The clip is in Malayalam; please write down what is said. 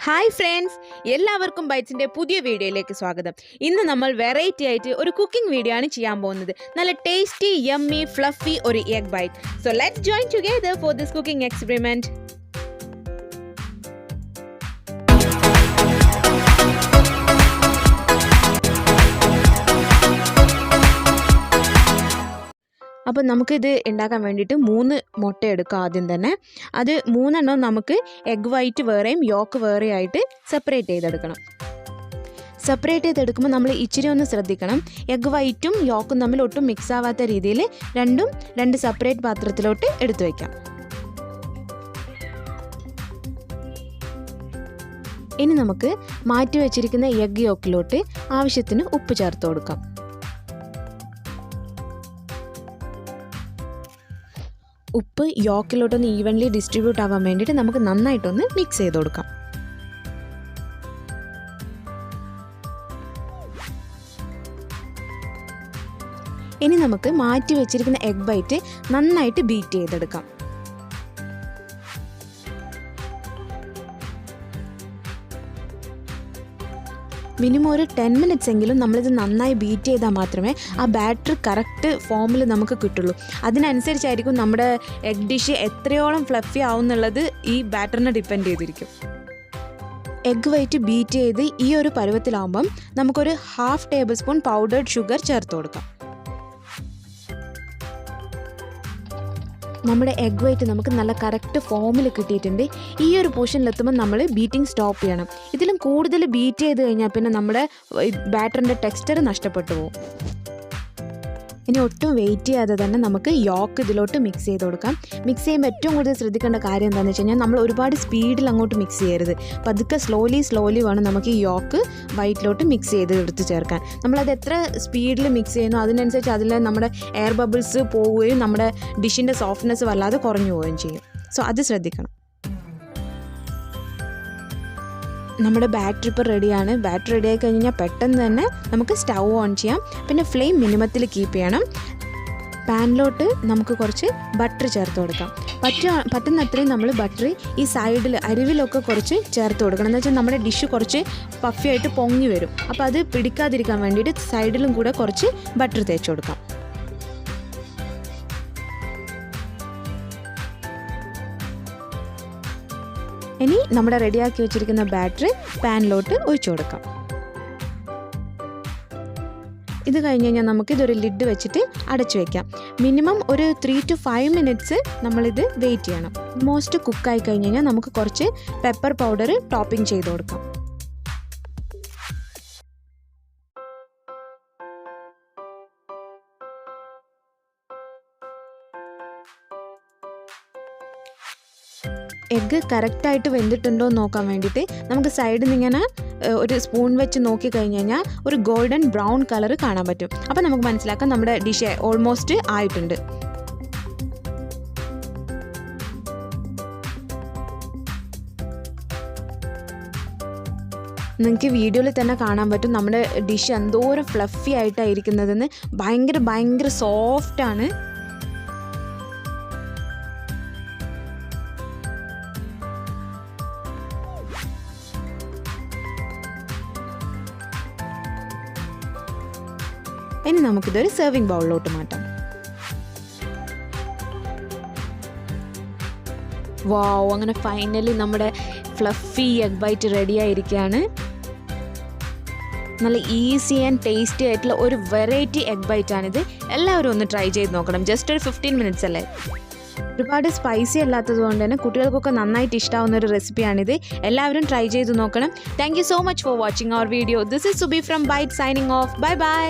ഹായ് ഫ്രണ്ട്സ്, എല്ലാവർക്കും ബൈറ്റ്സിൻ്റെ പുതിയ വീഡിയോയിലേക്ക് സ്വാഗതം. ഇന്ന് നമ്മൾ വെറൈറ്റി ആയിട്ട് ഒരു കുക്കിംഗ് വീഡിയോ ആണ് ചെയ്യാൻ പോകുന്നത്. നല്ല ടേസ്റ്റി, യമ്മി, ഫ്ലഫി ഒരു egg bite. So let's join together for this cooking experiment. അപ്പോൾ നമുക്കിത് ഉണ്ടാക്കാൻ വേണ്ടിയിട്ട് 3 മുട്ട എടുക്കാം. ആദ്യം തന്നെ അത് 3 നമുക്ക് എഗ് വൈറ്റ് വേറെയും യോക്ക് വേറെ ആയിട്ട് സെപ്പറേറ്റ് ചെയ്തെടുക്കണം. സെപ്പറേറ്റ് ചെയ്തെടുക്കുമ്പോൾ നമ്മൾ ഇച്ചിരി ഒന്ന് ശ്രദ്ധിക്കണം. എഗ് വൈറ്റും യോക്കും തമ്മിൽ ഒട്ടും മിക്സ് ആവാത്ത രീതിയിൽ രണ്ട് സെപ്പറേറ്റ് പാത്രത്തിലോട്ട് എടുത്തു വയ്ക്കാം. ഇനി നമുക്ക് മാറ്റി വെച്ചിരിക്കുന്ന എഗ് യോക്കിലോട്ട് ആവശ്യത്തിന് ഉപ്പ് ചേർത്ത് കൊടുക്കാം. ഉപ്പ് യോക്കിലോട്ടൊന്ന് ഈവൻലി ഡിസ്ട്രിബ്യൂട്ട് ആവാൻ വേണ്ടിയിട്ട് നമുക്ക് നന്നായിട്ടൊന്ന് മിക്സ് ചെയ്ത് കൊടുക്കാം. ഇനി നമുക്ക് മാറ്റി വെച്ചിരിക്കുന്ന എഗ് ബൈറ്റ് നന്നായിട്ട് ബീറ്റ് ചെയ്തെടുക്കാം. മിനിമം ഒരു 10 മിനിറ്റ്സ് എങ്കിലും നമ്മളിത് നന്നായി ബീറ്റ് ചെയ്താൽ മാത്രമേ ആ ബാറ്റർ കറക്റ്റ് ഫോമിൽ നമുക്ക് കിട്ടുള്ളൂ. അതിനനുസരിച്ചായിരിക്കും നമ്മുടെ എഗ് ഡിഷ് എത്രയോളം ഫ്ലഫി ആവും എന്നുള്ളത് ഈ ബാറ്ററിനെ ഡിപ്പെൻഡ് ചെയ്തിരിക്കും. എഗ് വൈറ്റ് ബീറ്റ് ചെയ്ത് ഈ ഒരു പരുവത്തിലാവുമ്പം നമുക്കൊരു 1/2 ടേബിൾ സ്പൂൺ പൗഡേർഡ് ഷുഗർ ചേർത്ത് കൊടുക്കാം. നമ്മുടെ എഗ് വൈറ്റ് നമുക്ക് നല്ല കറക്റ്റ് ഫോമിൽ കിട്ടിയിട്ടുണ്ട്. ഈ ഒരു പോർഷനിലെത്തുമ്പോൾ നമ്മൾ ബീറ്റിംഗ് സ്റ്റോപ്പ് ചെയ്യണം. ഇതിലും കൂടുതൽ ബീറ്റ് ചെയ്ത് കഴിഞ്ഞാൽ പിന്നെ നമ്മുടെ ബാറ്ററിൻ്റെ ടെക്സ്ചർ നഷ്ടപ്പെട്ടു പോകും. ഇനി ഒട്ടും വെയിറ്റ് ചെയ്യാതെ തന്നെ നമുക്ക് യോക്ക് ഇതിലോട്ട് മിക്സ് ചെയ്ത് കൊടുക്കാം. മിക്സ് ചെയ്യുമ്പോൾ ഏറ്റവും കൂടുതൽ ശ്രദ്ധിക്കേണ്ട കാര്യം എന്താണെന്ന് വെച്ച് കഴിഞ്ഞാൽ നമ്മൾ ഒരുപാട് സ്പീഡിൽ അങ്ങോട്ട് മിക്സ് ചെയ്യരുത്. പതുക്കെ സ്ലോലി വേണം നമുക്ക് ഈ യോക്ക് വൈറ്റിലോട്ട് മിക്സ് ചെയ്ത് എടുത്ത് ചേർക്കാൻ. നമ്മളത് എത്ര സ്പീഡിൽ മിക്സ് ചെയ്യുന്നു അതിനനുസരിച്ച് അതിൽ നമ്മുടെ എയർ ബബിൾസ് പോവുകയും നമ്മുടെ ഡിഷിൻ്റെ സോഫ്റ്റ്നെസ് വല്ലാതെ കുറഞ്ഞു പോവുകയും ചെയ്യും. സോ അത് ശ്രദ്ധിക്കണം. നമ്മുടെ ബാറ്റർ ഇപ്പോൾ റെഡിയാണ്. ബാറ്റർ റെഡി ആയി കഴിഞ്ഞാൽ പെട്ടെന്ന് തന്നെ നമുക്ക് സ്റ്റൗ ഓൺ ചെയ്യാം. പിന്നെ ഫ്ലെയിം മിനിമത്തിൽ കീപ്പ് ചെയ്യണം. പാനിലോട്ട് നമുക്ക് കുറച്ച് ബട്ടർ ചേർത്ത് കൊടുക്കാം. പറ്റുന്നത്രയും നമ്മൾ ബട്ടർ ഈ സൈഡിൽ അരിവിലൊക്കെ കുറച്ച് ചേർത്ത് കൊടുക്കണം. എന്ന് വെച്ചാൽ നമ്മുടെ ഡിഷ് കുറച്ച് പഫിയായിട്ട് പൊങ്ങി വരും. അപ്പോൾ അത് പിടിക്കാതിരിക്കാൻ വേണ്ടിയിട്ട് സൈഡിലും കൂടെ കുറച്ച് ബട്ടർ തേച്ച് കൊടുക്കാം. ഇനി നമ്മുടെ റെഡിയാക്കി വെച്ചിരിക്കുന്ന ബാറ്റർ പാനിലോട്ട് ഒഴിച്ചു കൊടുക്കാം. ഇത് കഴിഞ്ഞ് കഴിഞ്ഞാൽ നമുക്കിതൊരു ലിഡ് വെച്ചിട്ട് അടച്ചു വയ്ക്കാം. മിനിമം ഒരു 3 to 5 മിനിറ്റ്സ് നമ്മളിത് വെയിറ്റ് ചെയ്യണം. ഓൾമോസ്റ്റ് കുക്കായി കഴിഞ്ഞ് കഴിഞ്ഞാൽ നമുക്ക് കുറച്ച് പെപ്പർ പൗഡർ ടോപ്പിംഗ് ചെയ്ത് കൊടുക്കാം. എഗ്ഗ് കറക്റ്റായിട്ട് വെന്തിട്ടുണ്ടോ എന്ന് നോക്കാൻ വേണ്ടിയിട്ട് നമുക്ക് സൈഡിൽ നിന്ന് ഇങ്ങനെ ഒരു സ്പൂൺ വെച്ച് നോക്കി കഴിഞ്ഞ് കഴിഞ്ഞാൽ ഒരു ഗോൾഡൻ ബ്രൗൺ കളർ കാണാൻ പറ്റും. അപ്പോൾ നമുക്ക് മനസ്സിലാക്കാം നമ്മുടെ ഡിഷ് ഓൾമോസ്റ്റ് ആയിട്ടുണ്ട്. നിങ്ങൾക്ക് വീഡിയോയിൽ തന്നെ കാണാൻ പറ്റും നമ്മുടെ ഡിഷ് എന്തോരം ഫ്ലഫി ആയിട്ടായിരിക്കുന്നതെന്ന്. ഭയങ്കര സോഫ്റ്റാണ്. ഇനി നമുക്കിതൊരു സെർവിങ് ബൗളിലോട്ട് മാറ്റാം. വാവ്, അങ്ങനെ ഫൈനലി നമ്മുടെ ഫ്ലഫി എഗ് ബൈറ്റ് റെഡി ആയിരിക്കുകയാണ്. നല്ല ഈസി ആൻഡ് ടേസ്റ്റി ആയിട്ടുള്ള ഒരു വെറൈറ്റി എഗ് ബൈറ്റാണിത്. എല്ലാവരും ഒന്ന് ട്രൈ ചെയ്ത് നോക്കണം. ജസ്റ്റ് ഒരു 15 മിനിറ്റ്സ് അല്ലേ. ഒരുപാട് സ്പൈസി അല്ലാത്തത് കൊണ്ട് തന്നെ കുട്ടികൾക്കൊക്കെ നന്നായിട്ട് ഇഷ്ടമാവുന്ന ഒരു റെസിപ്പിയാണിത്. എല്ലാവരും ട്രൈ ചെയ്ത് നോക്കണം. Thank you so much for watching our video. This is Subi from Bite signing off. Bye by.